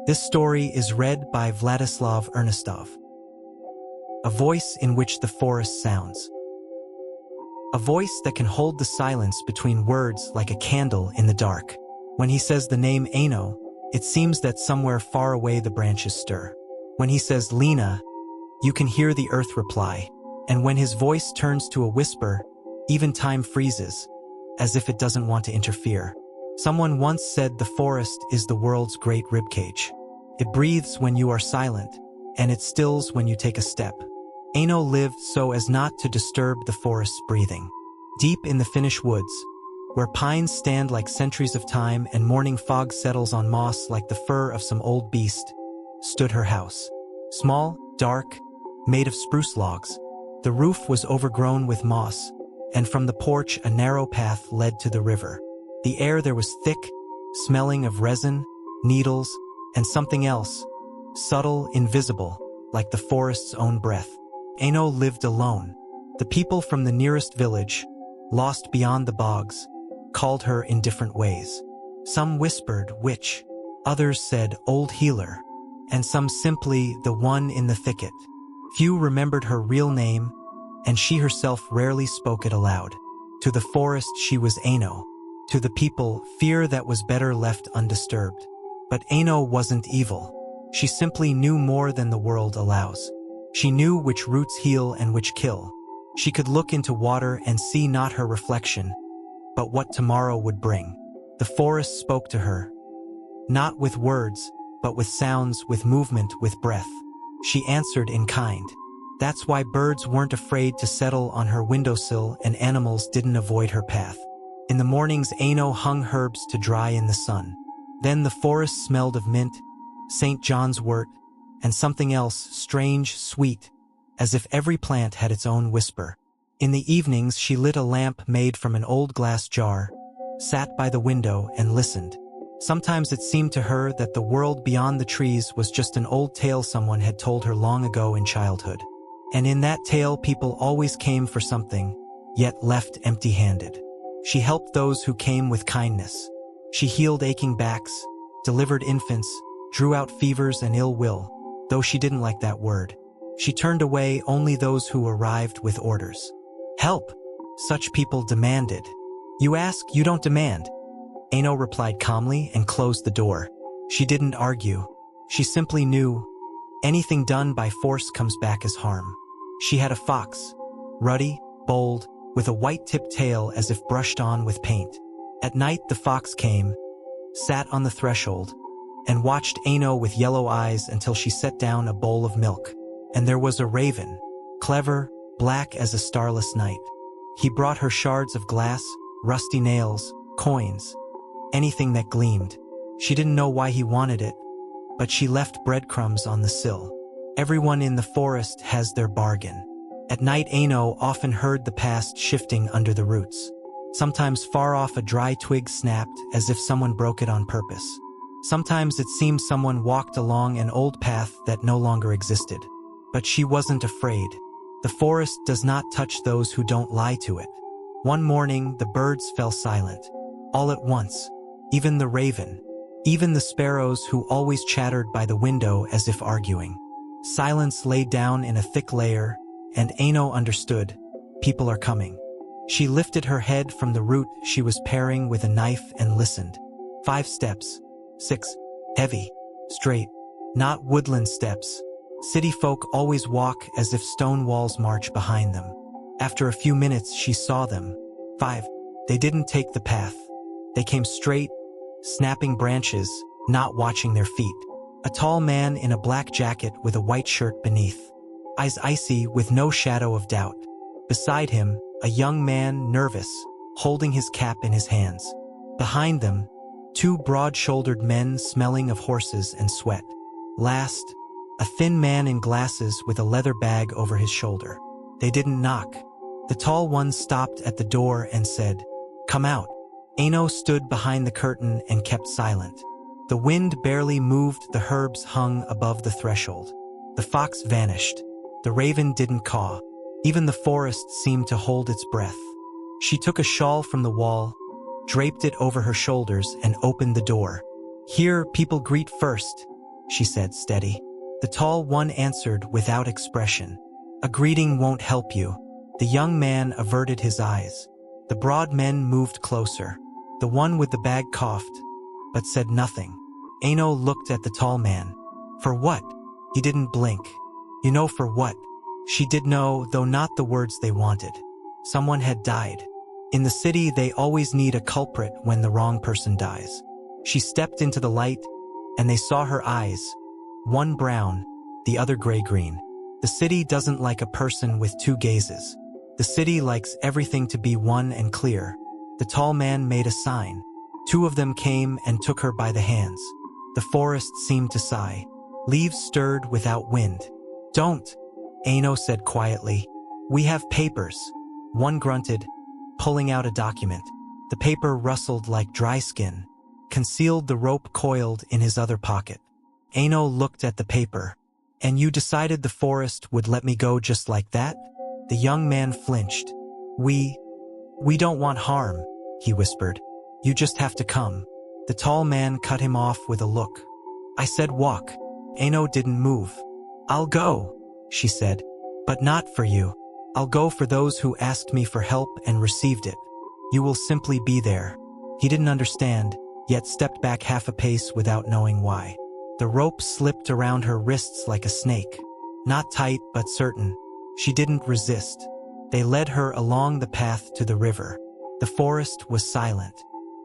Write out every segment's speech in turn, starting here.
This story is read by Vladislav Ernestov. A voice in which the forest sounds. A voice that can hold the silence between words like a candle in the dark. When he says the name Aino, it seems that somewhere far away the branches stir. When he says Lena, you can hear the earth reply. And when his voice turns to a whisper, even time freezes, as if it doesn't want to interfere. Someone once said the forest is the world's great ribcage. It breathes when you are silent, and it stills when you take a step. Aino lived so as not to disturb the forest's breathing. Deep in the Finnish woods, where pines stand like centuries of time and morning fog settles on moss like the fur of some old beast, stood her house. Small, dark, made of spruce logs. The roof was overgrown with moss, and from the porch a narrow path led to the river. The air there was thick, smelling of resin, needles, and something else, subtle, invisible, like the forest's own breath. Aino lived alone. The people from the nearest village, lost beyond the bogs, called her in different ways. Some whispered witch, others said old healer, and some simply the one in the thicket. Few remembered her real name, and she herself rarely spoke it aloud. To the forest she was Aino. To the people, fear that was better left undisturbed. But Aino wasn't evil. She simply knew more than the world allows. She knew which roots heal and which kill. She could look into water and see not her reflection, but what tomorrow would bring. The forest spoke to her, not with words, but with sounds, with movement, with breath. She answered in kind. That's why birds weren't afraid to settle on her windowsill and animals didn't avoid her path. In the mornings, Aino hung herbs to dry in the sun. Then the forest smelled of mint, St. John's wort, and something else, strange, sweet, as if every plant had its own whisper. In the evenings, she lit a lamp made from an old glass jar, sat by the window and listened. Sometimes it seemed to her that the world beyond the trees was just an old tale someone had told her long ago in childhood. And in that tale, people always came for something, yet left empty-handed. She helped those who came with kindness. She healed aching backs, delivered infants, drew out fevers and ill will, though she didn't like that word. She turned away only those who arrived with orders. Help, such people demanded. You ask, you don't demand. Aino replied calmly and closed the door. She didn't argue. She simply knew anything done by force comes back as harm. She had a fox, ruddy, bold, with a white-tipped tail as if brushed on with paint. At night the fox came, sat on the threshold, and watched Aino with yellow eyes until she set down a bowl of milk. And there was a raven, clever, black as a starless night. He brought her shards of glass, rusty nails, coins, anything that gleamed. She didn't know why he wanted it, but she left breadcrumbs on the sill. Everyone in the forest has their bargain. At night, Aino often heard the past shifting under the roots. Sometimes far off a dry twig snapped as if someone broke it on purpose. Sometimes it seemed someone walked along an old path that no longer existed. But she wasn't afraid. The forest does not touch those who don't lie to it. One morning, the birds fell silent. All at once. Even the raven. Even the sparrows who always chattered by the window as if arguing. Silence lay down in a thick layer, and Aino understood. People are coming. She lifted her head from the root she was paring with a knife and listened. 5 steps. 6. Heavy. Straight. Not woodland steps. City folk always walk as if stone walls march behind them. After a few minutes, she saw them. 5. They didn't take the path. They came straight, snapping branches, not watching their feet. A tall man in a black jacket with a white shirt beneath. Eyes icy with no shadow of doubt. Beside him, a young man, nervous, holding his cap in his hands. Behind them, 2 broad-shouldered men smelling of horses and sweat. Last, a thin man in glasses with a leather bag over his shoulder. They didn't knock. The tall one stopped at the door and said, "Come out." Aino stood behind the curtain and kept silent. The wind barely moved, the herbs hung above the threshold. The fox vanished. The raven didn't caw. Even the forest seemed to hold its breath. She took a shawl from the wall, draped it over her shoulders, and opened the door. Here, people greet first, she said, steady. The tall one answered without expression. A greeting won't help you. The young man averted his eyes. The broad men moved closer. The one with the bag coughed, but said nothing. Aino looked at the tall man. For what? He didn't blink. You know for what? She did know, though not the words they wanted. Someone had died. In the city, they always need a culprit when the wrong person dies. She stepped into the light, and they saw her eyes. One brown, the other gray-green. The city doesn't like a person with two gazes. The city likes everything to be one and clear. The tall man made a sign. Two of them came and took her by the hands. The forest seemed to sigh. Leaves stirred without wind. Don't, Aino said quietly. We have papers. One grunted, pulling out a document. The paper rustled like dry skin. Concealed the rope coiled in his other pocket. Aino looked at the paper. And you decided the forest would let me go just like that? The young man flinched. We don't want harm, he whispered. You just have to come. The tall man cut him off with a look. I said walk. Aino didn't move. I'll go, she said. But not for you. I'll go for those who asked me for help and received it. You will simply be there. He didn't understand, yet stepped back half a pace without knowing why. The rope slipped around her wrists like a snake. Not tight, but certain. She didn't resist. They led her along the path to the river. The forest was silent.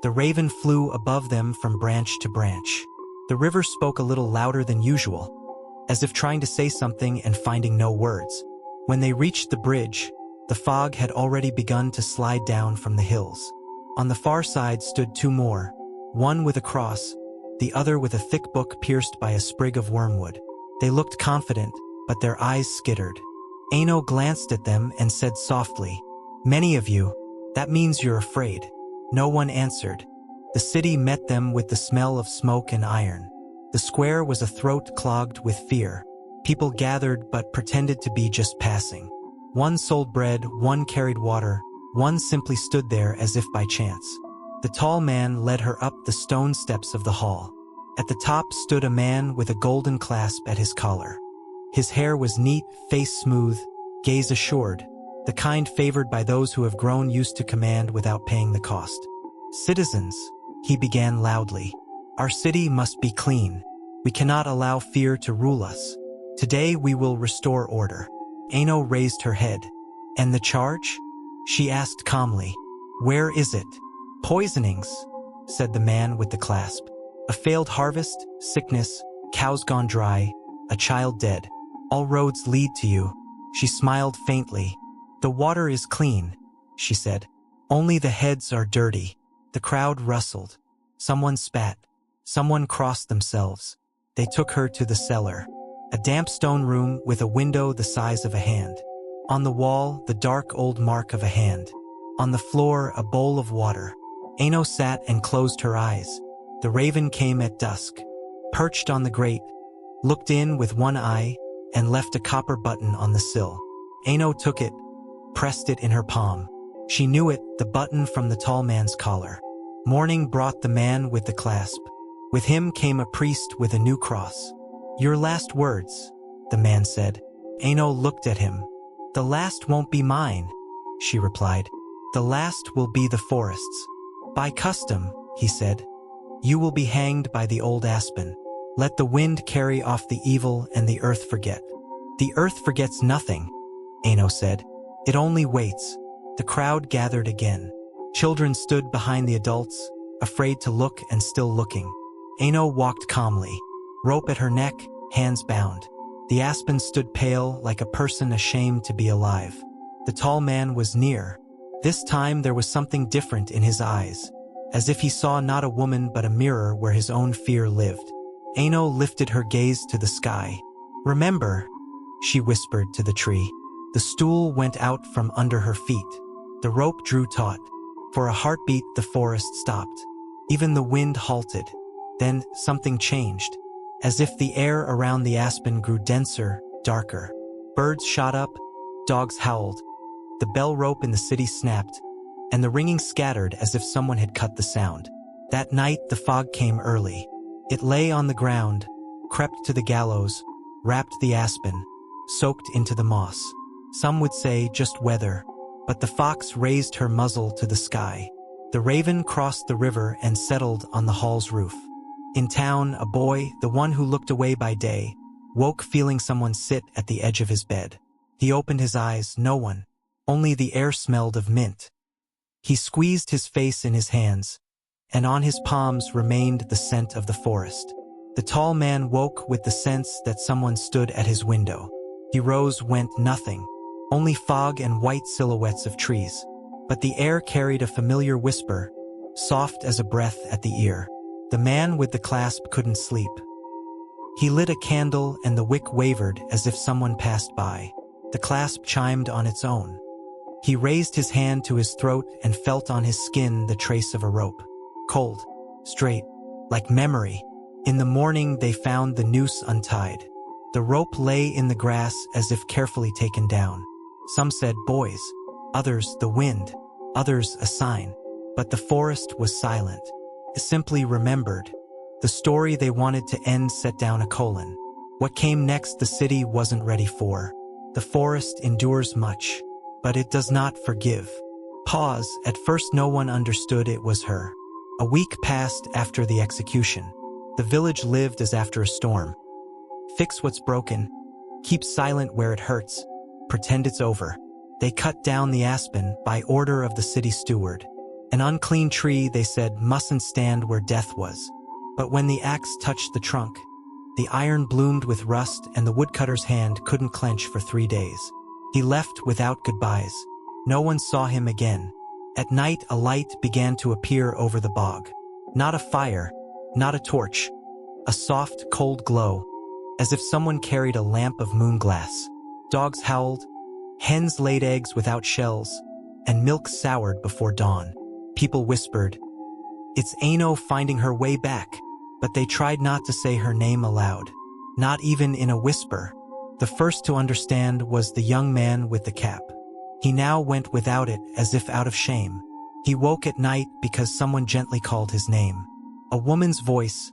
The raven flew above them from branch to branch. The river spoke a little louder than usual, as if trying to say something and finding no words. When they reached the bridge, the fog had already begun to slide down from the hills. On the far side stood two more, one with a cross, the other with a thick book pierced by a sprig of wormwood. They looked confident, but their eyes skittered. Aino glanced at them and said softly, Many of you, that means you're afraid. No one answered. The city met them with the smell of smoke and iron. The square was a throat clogged with fear. People gathered but pretended to be just passing. One sold bread, one carried water, one simply stood there as if by chance. The tall man led her up the stone steps of the hall. At the top stood a man with a golden clasp at his collar. His hair was neat, face smooth, gaze assured, the kind favored by those who have grown used to command without paying the cost. Citizens, he began loudly, our city must be clean. We cannot allow fear to rule us. Today we will restore order. Aino raised her head. And the charge? She asked calmly. Where is it? Poisonings, said the man with the clasp. A failed harvest, sickness, cows gone dry, a child dead. All roads lead to you. She smiled faintly. The water is clean, she said. Only the heads are dirty. The crowd rustled. Someone spat. Someone crossed themselves. They took her to the cellar. A damp stone room with a window the size of a hand. On the wall, the dark old mark of a hand. On the floor, a bowl of water. Aino sat and closed her eyes. The raven came at dusk, perched on the grate, looked in with one eye, and left a copper button on the sill. Aino took it, pressed it in her palm. She knew it, the button from the tall man's collar. Morning brought the man with the clasp. With him came a priest with a new cross. Your last words, the man said. Aino looked at him. The last won't be mine, she replied. The last will be the forest's. By custom, he said. You will be hanged by the old aspen. Let the wind carry off the evil and the earth forget. The earth forgets nothing, Aino said. It only waits. The crowd gathered again. Children stood behind the adults, afraid to look and still looking. Aino walked calmly, rope at her neck, hands bound. The aspen stood pale like a person ashamed to be alive. The tall man was near. This time there was something different in his eyes, as if he saw not a woman but a mirror where his own fear lived. Aino lifted her gaze to the sky. Remember, she whispered to the tree. The stool went out from under her feet. The rope drew taut. For a heartbeat the forest stopped. Even the wind halted. Then something changed. As if the air around the aspen grew denser, darker. Birds shot up, dogs howled. The bell rope in the city snapped, and the ringing scattered as if someone had cut the sound. That night the fog came early. It lay on the ground, crept to the gallows, wrapped the aspen, soaked into the moss. Some would say just weather, but the fox raised her muzzle to the sky. The raven crossed the river and settled on the hall's roof. In town, a boy, the one who looked away by day, woke feeling someone sit at the edge of his bed. He opened his eyes, no one. Only the air smelled of mint. He squeezed his face in his hands, and on his palms remained the scent of the forest. The tall man woke with the sense that someone stood at his window. He rose, went, nothing. Only fog and white silhouettes of trees. But the air carried a familiar whisper, soft as a breath at the ear. The man with the clasp couldn't sleep. He lit a candle and the wick wavered as if someone passed by. The clasp chimed on its own. He raised his hand to his throat and felt on his skin the trace of a rope. Cold, straight, like memory. In the morning they found the noose untied. The rope lay in the grass as if carefully taken down. Some said boys, others the wind, others a sign. But the forest was silent. It simply remembered. The story they wanted to end set down a colon. What came next the city wasn't ready for. The forest endures much, but it does not forgive. Pause. At first no one understood it was her. A week passed after the execution. The village lived as after a storm. Fix what's broken. Keep silent where it hurts. Pretend it's over. They cut down the aspen by order of the city steward. An unclean tree, they said, mustn't stand where death was. But when the axe touched the trunk, the iron bloomed with rust and the woodcutter's hand couldn't clench for 3 days. He left without goodbyes. No one saw him again. At night a light began to appear over the bog. Not a fire, not a torch. A soft, cold glow, as if someone carried a lamp of moon glass. Dogs howled, hens laid eggs without shells, and milk soured before dawn. People whispered, "It's Aino finding her way back," but they tried not to say her name aloud, not even in a whisper. The first to understand was the young man with the cap. He now went without it as if out of shame. He woke at night because someone gently called his name. A woman's voice,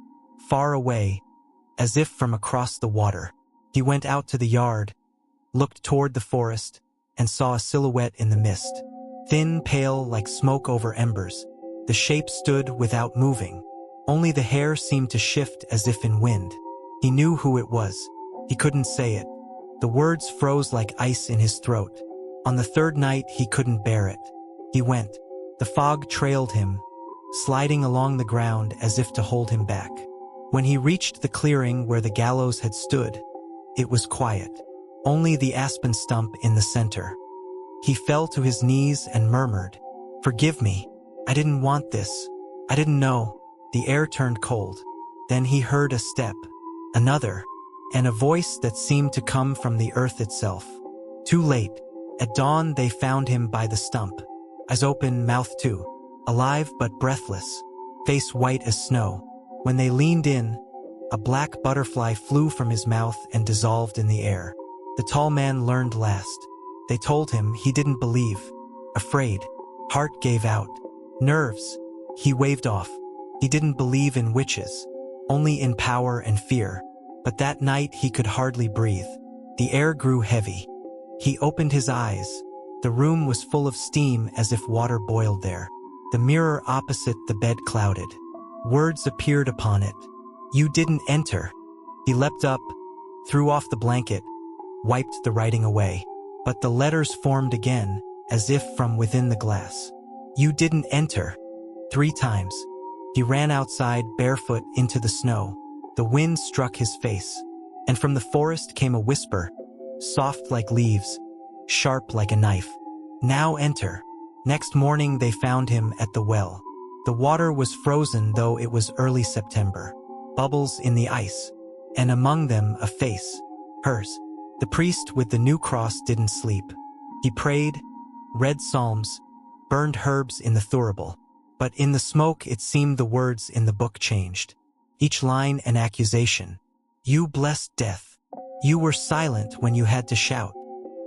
far away, as if from across the water. He went out to the yard, looked toward the forest, and saw a silhouette in the mist. Thin, pale, like smoke over embers. The shape stood without moving. Only the hair seemed to shift as if in wind. He knew who it was. He couldn't say it. The words froze like ice in his throat. On the third night, he couldn't bear it. He went. The fog trailed him, sliding along the ground as if to hold him back. When he reached the clearing where the gallows had stood, it was quiet. Only the aspen stump in the center. He fell to his knees and murmured, "Forgive me. I didn't want this. I didn't know." The air turned cold. Then he heard a step, another, and a voice that seemed to come from the earth itself. Too late. At dawn they found him by the stump. Eyes open, mouth too. Alive but breathless. Face white as snow. When they leaned in, a black butterfly flew from his mouth and dissolved in the air. The tall man learned last. They told him he didn't believe. Afraid. Heart gave out. Nerves. He waved off. He didn't believe in witches. Only in power and fear. But that night he could hardly breathe. The air grew heavy. He opened his eyes. The room was full of steam as if water boiled there. The mirror opposite the bed clouded. Words appeared upon it. "You didn't enter." He leapt up, threw off the blanket, wiped the writing away. But the letters formed again, as if from within the glass. "You didn't enter." 3 times. He ran outside barefoot into the snow. The wind struck his face, and from the forest came a whisper, soft like leaves, sharp like a knife. "Now enter." Next morning they found him at the well. The water was frozen though it was early September. Bubbles in the ice, and among them a face, hers. The priest with the new cross didn't sleep. He prayed, read psalms, burned herbs in the thurible. But in the smoke it seemed the words in the book changed. Each line an accusation. "You blessed death. You were silent when you had to shout.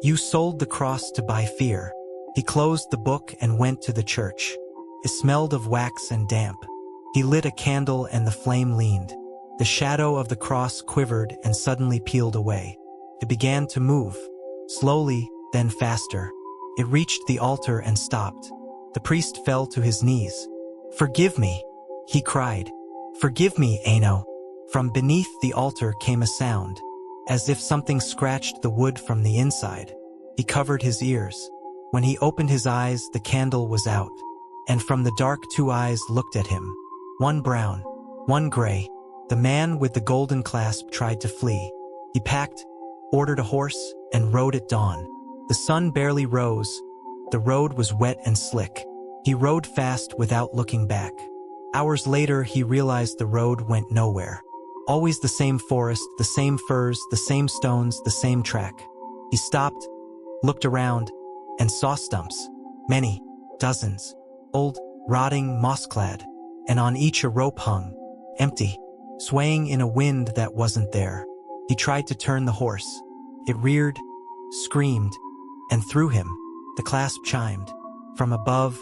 You sold the cross to buy fear." He closed the book and went to the church. It smelled of wax and damp. He lit a candle and the flame leaned. The shadow of the cross quivered and suddenly peeled away. It began to move, slowly, then faster. It reached the altar and stopped. The priest fell to his knees. "Forgive me," he cried. "Forgive me, Aino." From beneath the altar came a sound, as if something scratched the wood from the inside. He covered his ears. When he opened his eyes, the candle was out, and from the dark 2 eyes looked at him. One brown, one gray. The man with the golden clasp tried to flee. He packed, ordered a horse, and rode at dawn. The sun barely rose. The road was wet and slick. He rode fast without looking back. Hours later, he realized the road went nowhere. Always the same forest, the same firs, the same stones, the same track. He stopped, looked around, and saw stumps. Many, dozens, old, rotting, moss-clad, and on each a rope hung, empty, swaying in a wind that wasn't there. He tried to turn the horse. It reared, screamed, and through him, the clasp chimed. From above,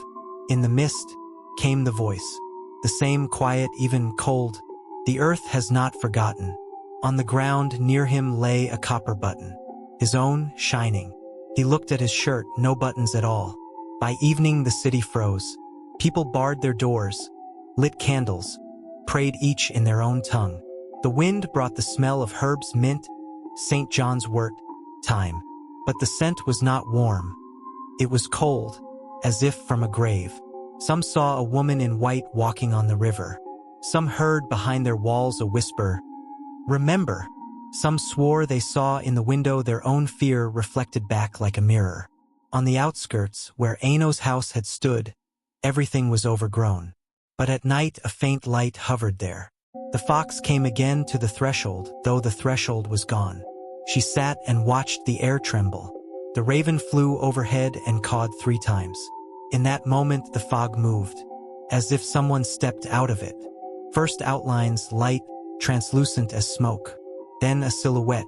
in the mist, came the voice. The same quiet, even cold. "The earth has not forgotten." On the ground near him lay a copper button, his own, shining. He looked at his shirt, no buttons at all. By evening the city froze. People barred their doors, lit candles, prayed each in their own tongue. The wind brought the smell of herbs, mint, St. John's wort, thyme. But the scent was not warm. It was cold, as if from a grave. Some saw a woman in white walking on the river. Some heard behind their walls a whisper, "Remember." Some swore they saw in the window their own fear reflected back like a mirror. On the outskirts, where Aino's house had stood, everything was overgrown. But at night a faint light hovered there. The fox came again to the threshold, though the threshold was gone. She sat and watched the air tremble. The raven flew overhead and cawed 3 times. In that moment the fog moved, as if someone stepped out of it. First outlines, light, translucent as smoke. Then a silhouette,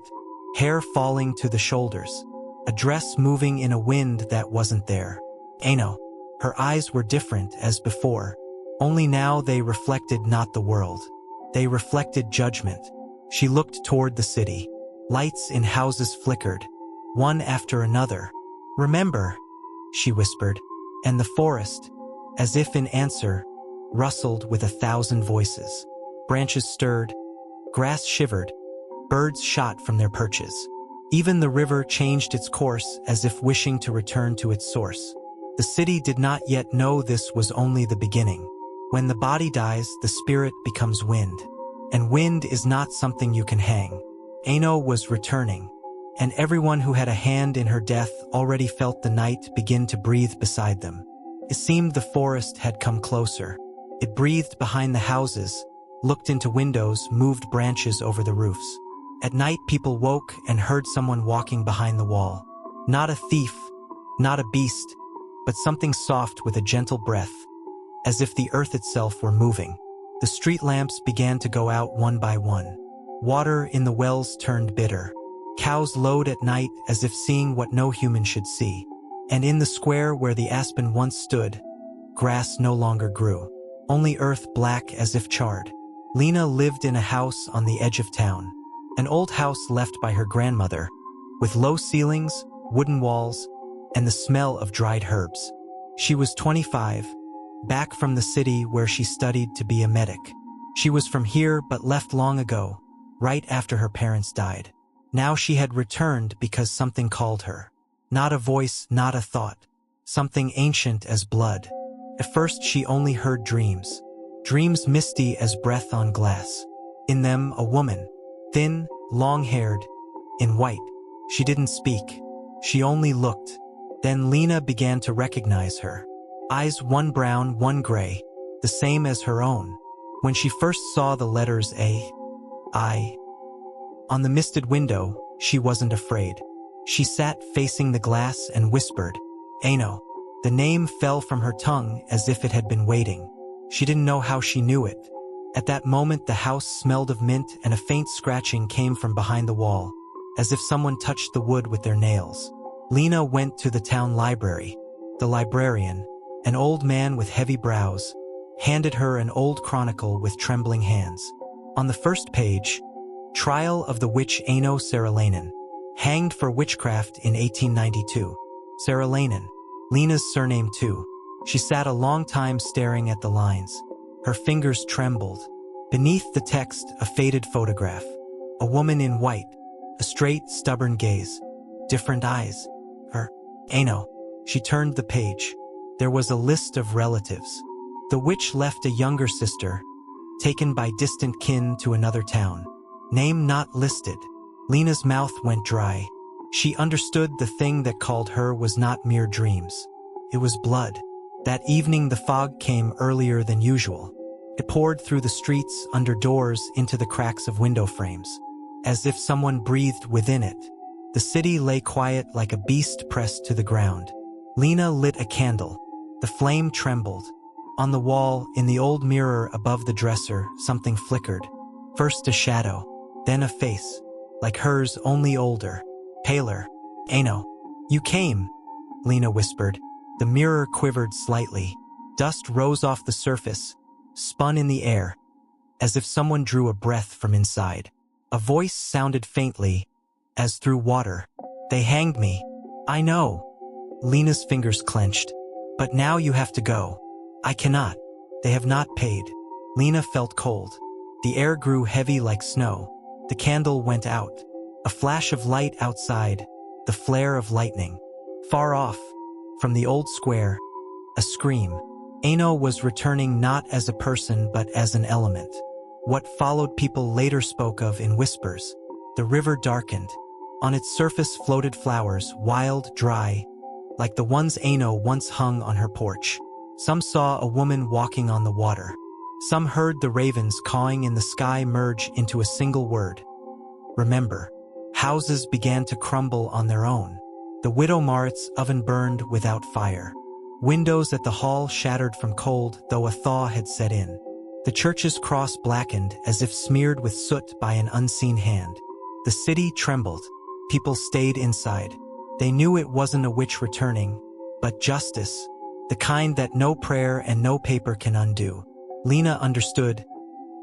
hair falling to the shoulders. A dress moving in a wind that wasn't there. Aino. Her eyes were different as before. Only now they reflected not the world. They reflected judgment. She looked toward the city. Lights in houses flickered, one after another. "Remember," she whispered, and the forest, as if in answer, rustled with 1,000 voices. Branches stirred, grass shivered, birds shot from their perches. Even the river changed its course as if wishing to return to its source. The city did not yet know this was only the beginning. When the body dies, the spirit becomes wind. And wind is not something you can hang. Aino was returning, and everyone who had a hand in her death already felt the night begin to breathe beside them. It seemed the forest had come closer. It breathed behind the houses, looked into windows, moved branches over the roofs. At night people woke and heard someone walking behind the wall. Not a thief, not a beast, but something soft with a gentle breath, as if the earth itself were moving. The street lamps began to go out one by one. Water in the wells turned bitter. Cows lowed at night as if seeing what no human should see. And in the square where the aspen once stood, grass no longer grew. Only earth black as if charred. Lena lived in a house on the edge of town. An old house left by her grandmother, with low ceilings, wooden walls, and the smell of dried herbs. She was 25, back from the city where she studied to be a medic. She was from here but left long ago, right after her parents died. Now she had returned because something called her. Not a voice, not a thought. Something ancient as blood. At first she only heard dreams. Dreams misty as breath on glass. In them a woman, thin, long-haired, in white. She didn't speak. She only looked. Then Lena began to recognize her. Eyes one brown, one gray, the same as her own. When she first saw the letters A, I, on the misted window, she wasn't afraid. She sat facing the glass and whispered, "Aino." The name fell from her tongue as if it had been waiting. She didn't know how she knew it. At that moment the house smelled of mint and a faint scratching came from behind the wall, as if someone touched the wood with their nails. Lena went to the town library. The librarian, an old man with heavy brows, handed her an old chronicle with trembling hands. On the first page, Trial of the Witch Aino Saralainen, hanged for witchcraft in 1892. Saralainen, Lena's surname too. She sat a long time staring at the lines. Her fingers trembled. Beneath the text, a faded photograph. A woman in white, a straight, stubborn gaze. Different eyes. Her. Aino. She turned the page. There was a list of relatives. The witch left a younger sister, taken by distant kin to another town. Name not listed. Lena's mouth went dry. She understood the thing that called her was not mere dreams. It was blood. That evening the fog came earlier than usual. It poured through the streets, under doors, into the cracks of window frames. As if someone breathed within it. The city lay quiet like a beast pressed to the ground. Lena lit a candle. The flame trembled. On the wall, in the old mirror above the dresser, something flickered. First a shadow, then a face. Like hers, only older. Paler. Aino. You came, Lena whispered. The mirror quivered slightly. Dust rose off the surface, spun in the air, as if someone drew a breath from inside. A voice sounded faintly, as through water. They hanged me. I know. Lena's fingers clenched. But now you have to go. I cannot. They have not paid. Lena felt cold. The air grew heavy like snow. The candle went out. A flash of light outside, the flare of lightning. Far off, from the old square, a scream. Aino was returning not as a person but as an element. What followed people later spoke of in whispers. The river darkened. On its surface floated flowers, wild, dry, like the ones Aino once hung on her porch. Some saw a woman walking on the water. Some heard the ravens cawing in the sky merge into a single word. Remember. Houses began to crumble on their own. The widow Marit's oven burned without fire. Windows at the hall shattered from cold, though a thaw had set in. The church's cross blackened as if smeared with soot by an unseen hand. The city trembled. People stayed inside. They knew it wasn't a witch returning, but justice. The kind that no prayer and no paper can undo. Lena understood.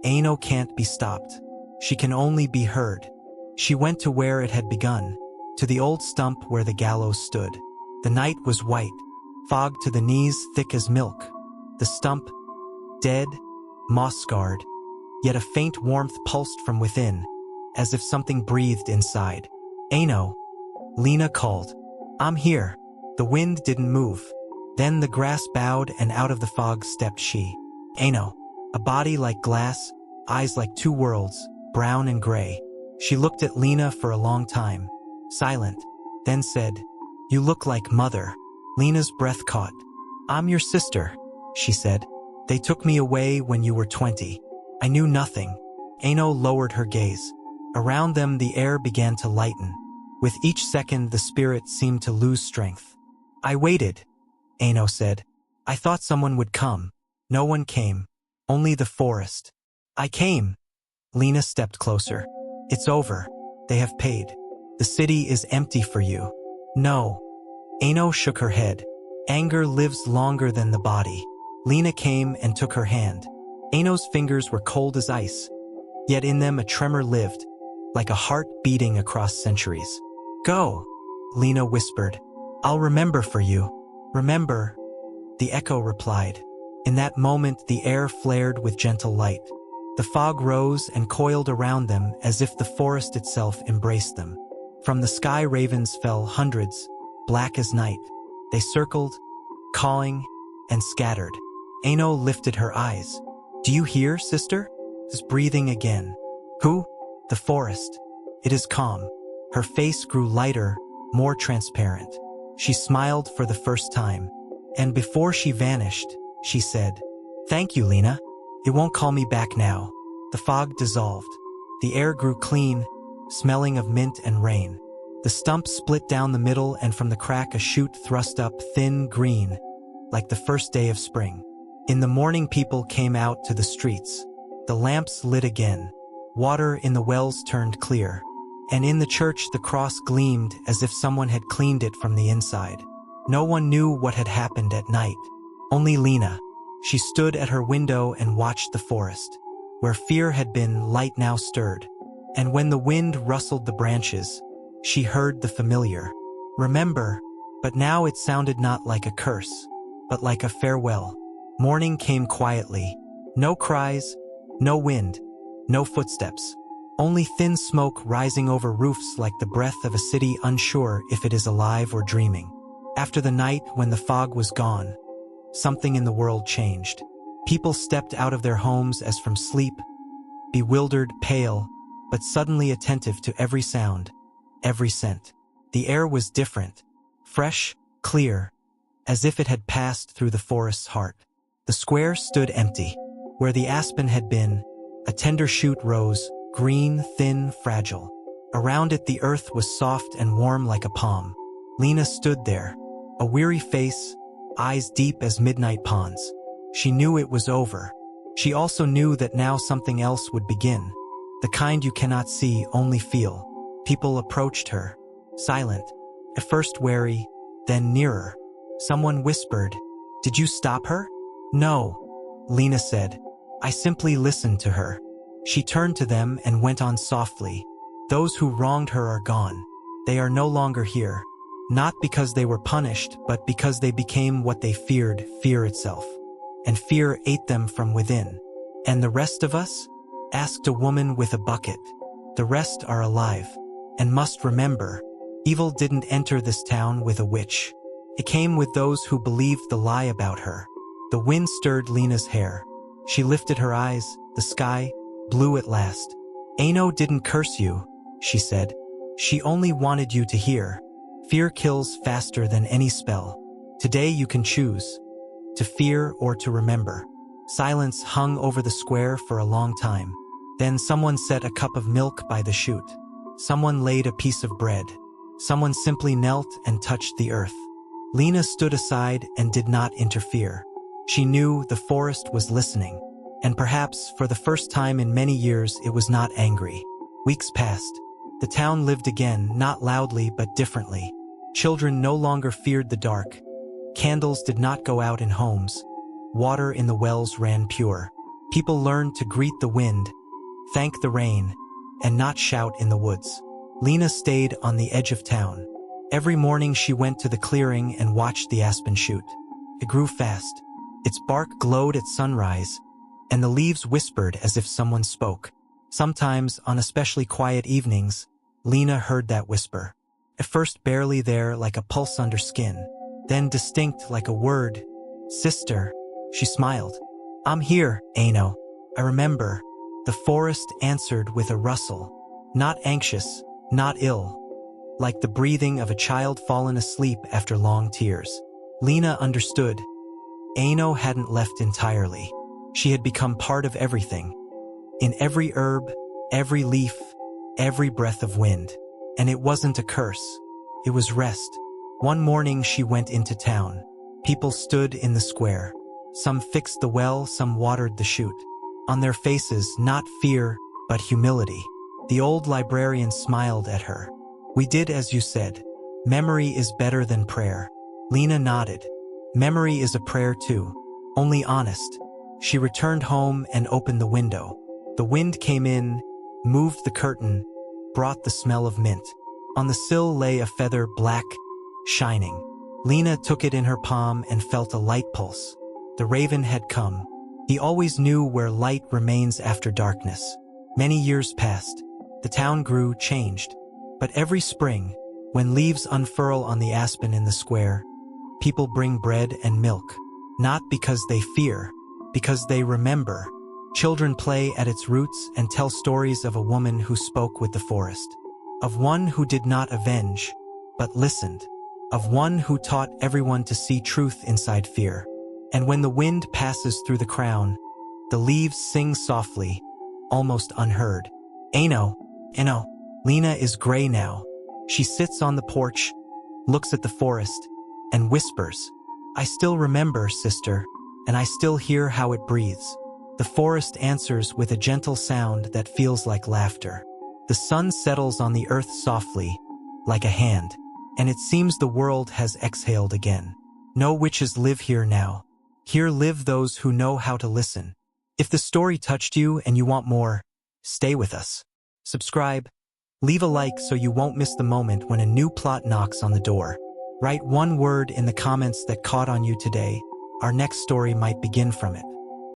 Aino can't be stopped. She can only be heard. She went to where it had begun, to the old stump where the gallows stood. The night was white, fog to the knees thick as milk. The stump, dead, moss-scarred, yet a faint warmth pulsed from within, as if something breathed inside. Aino, Lena called. I'm here. The wind didn't move. Then the grass bowed and out of the fog stepped she. Aino, a body like glass, eyes like two worlds, brown and gray. She looked at Lena for a long time, silent, then said, You look like Mother. Lena's breath caught. I'm your sister, she said. They took me away when you were 20. I knew nothing. Aino lowered her gaze. Around them the air began to lighten. With each second the spirit seemed to lose strength. I waited, Aino said. I thought someone would come. No one came. Only the forest. I came. Lena stepped closer. It's over. They have paid. The city is empty for you. No. Aino shook her head. Anger lives longer than the body. Lena came and took her hand. Aino's fingers were cold as ice, yet in them a tremor lived, like a heart beating across centuries. Go, Lena whispered. I'll remember for you. Remember, the echo replied. In that moment the air flared with gentle light. The fog rose and coiled around them as if the forest itself embraced them. From the sky ravens fell hundreds, black as night. They circled, cawing, and scattered. Aino lifted her eyes. Do you hear, sister? Is breathing again. Who? The forest. It is calm. Her face grew lighter, more transparent. She smiled for the first time. And before she vanished, she said, Thank you, Lena. It won't call me back now. The fog dissolved. The air grew clean, smelling of mint and rain. The stump split down the middle and from the crack a shoot thrust up thin green, like the first day of spring. In the morning people came out to the streets. The lamps lit again. Water in the wells turned clear. And in the church the cross gleamed as if someone had cleaned it from the inside. No one knew what had happened at night. Only Lena. She stood at her window and watched the forest. Where fear had been, light now stirred. And when the wind rustled the branches, she heard the familiar. Remember, but now it sounded not like a curse, but like a farewell. Morning came quietly. No cries, no wind, no footsteps. Only thin smoke rising over roofs like the breath of a city unsure if it is alive or dreaming. After the night when the fog was gone, something in the world changed. People stepped out of their homes as from sleep, bewildered, pale, but suddenly attentive to every sound, every scent. The air was different, fresh, clear, as if it had passed through the forest's heart. The square stood empty. Where the aspen had been, a tender shoot rose, green, thin, fragile. Around it the earth was soft and warm like a palm. Lena stood there, a weary face, eyes deep as midnight ponds. She knew it was over. She also knew that now something else would begin. The kind you cannot see, only feel. People approached her, silent, at first wary, then nearer. Someone whispered, "Did you stop her?" "No," Lena said. "I simply listened to her." She turned to them and went on softly. "Those who wronged her are gone. They are no longer here. Not because they were punished, but because they became what they feared, fear itself. And fear ate them from within." "And the rest of us?" asked a woman with a bucket. "The rest are alive, and must remember, evil didn't enter this town with a witch. It came with those who believed the lie about her." The wind stirred Lena's hair. She lifted her eyes, the sky, blue at last. "Aino didn't curse you," she said. "She only wanted you to hear. Fear kills faster than any spell. Today you can choose, to fear or to remember." Silence hung over the square for a long time. Then someone set a cup of milk by the chute. Someone laid a piece of bread. Someone simply knelt and touched the earth. Lena stood aside and did not interfere. She knew the forest was listening, and perhaps for the first time in many years it was not angry. Weeks passed. The town lived again, not loudly but differently. Children no longer feared the dark. Candles did not go out in homes. Water in the wells ran pure. People learned to greet the wind, thank the rain, and not shout in the woods. Lena stayed on the edge of town. Every morning she went to the clearing and watched the aspen shoot. It grew fast. Its bark glowed at sunrise, and the leaves whispered as if someone spoke. Sometimes, on especially quiet evenings, Lena heard that whisper. At first barely there, like a pulse under skin, then distinct like a word. "Sister," she smiled. "I'm here, Aino. I remember." The forest answered with a rustle. Not anxious, not ill. Like the breathing of a child fallen asleep after long tears. Lena understood. Aino hadn't left entirely. She had become part of everything. In every herb, every leaf, every breath of wind. And it wasn't a curse. It was rest. One morning she went into town. People stood in the square. Some fixed the well, some watered the chute. On their faces, not fear, but humility. The old librarian smiled at her. "We did as you said. Memory is better than prayer." Lena nodded. Memory is a prayer too, only honest. She returned home and opened the window. The wind came in, moved the curtain, brought the smell of mint. On the sill lay a feather, black, shining. Lena took it in her palm and felt a light pulse. The raven had come. He always knew where light remains after darkness. Many years passed. The town grew, changed. But every spring, when leaves unfurl on the aspen in the square, people bring bread and milk. Not because they fear, because they remember. Children play at its roots and tell stories of a woman who spoke with the forest. Of one who did not avenge, but listened. Of one who taught everyone to see truth inside fear. And when the wind passes through the crown, the leaves sing softly, almost unheard. Aino, Aino. Lena is gray now. She sits on the porch, looks at the forest, and whispers, "I still remember, sister, and I still hear how it breathes." The forest answers with a gentle sound that feels like laughter. The sun settles on the earth softly, like a hand, and it seems the world has exhaled again. No witches live here now. Here live those who know how to listen. If the story touched you and you want more, stay with us. Subscribe, leave a like so you won't miss the moment when a new plot knocks on the door. Write one word in the comments that caught on you today. Our next story might begin from it.